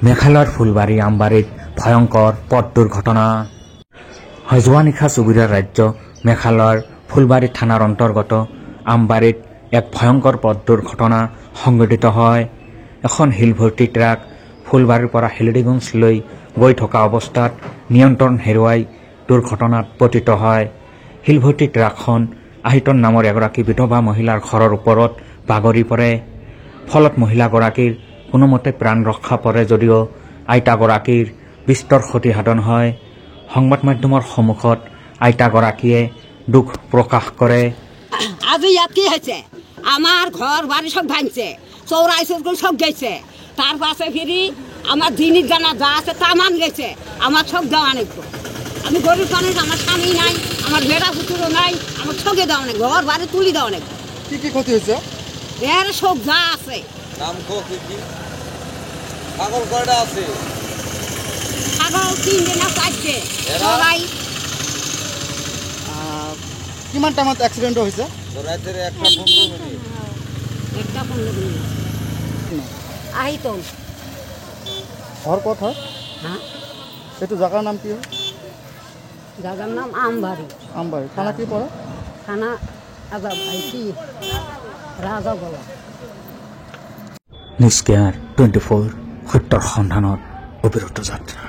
মেঘালয়ৰ ফুলবাৰী আমবাৰীত ভয়ংকৰ পথ দুৰ্ঘটনা। যোৱা নিশা চুবুৰীয়া ৰাজ্য মেঘালয়ৰ ফুলবাৰী থানাৰ অন্তৰ্গত আমবাৰীত এক ভয়ংকৰ পথ দুৰ্ঘটনা সংঘটিত হয়। এখন শিলভৰ্তি ট্ৰাক ফুলবাৰীৰ পৰা হেলিডিগঞ্জলৈ গৈ থকা অৱস্থাত নিয়ন্ত্ৰণ হেৰুৱাই দুৰ্ঘটনাত পতিত হয়। শিলভৰ্তি ট্ৰাকখন আহিতন নামৰ এগৰাকী বিধৱা মহিলাৰ ঘৰৰ ওপৰত বাগৰি পৰে। ফলত মহিলাগৰাকীৰ কোনোমতে প্ৰাণ ৰক্ষা পৰে যদিও আইতাগৰাকীৰ বিস্তৰ ক্ষতিসাধন হয়। সংবাদ মাধ্যমৰ সন্মুখত আইতাগৰাকীয়ে দুখ প্ৰকাশ কৰে। আজি ইয়াত কি হৈছে? আমার ঘর বাড়ি সব ভাঙছে, চৌরাই চৌরগুলো সব গেছে। তার পাশে ফিরি আমার জিনিস জানা যা আছে তা মান গেছে। আমার সব দেওয়া নেই। আমি গরিব মানুষ, আমার স্বামী নাই, আমার বেড়া পুতুরও নাই, আমার সঙ্গে দেওয়া নেই, ঘর বাড়ি তুলি দেওয়া নেই। কি কি ক্ষতি হয়েছে? এর সব যা আছে। নাম কি কি? ছাগল কয়টা আছে? ছাগল 3 না 4টে। সবাই কিমান টাইমত এক্সিডেন্ট হয়েছে? রাতের 1:15 মিনিট। 1:15 মিনিট। আহিতন। ঘর কোথায়? হ্যাঁ, একটু জায়গার নাম কি? জায়গার নাম আমবাড়ি। আমবাড়ি। থানা কি পড়ে? থানা আজাব আইটি রাজাগোলা। নিউজ কেয়াৰ 24 সত্যৰ সন্ধানত অবিৰত যাত্ৰা।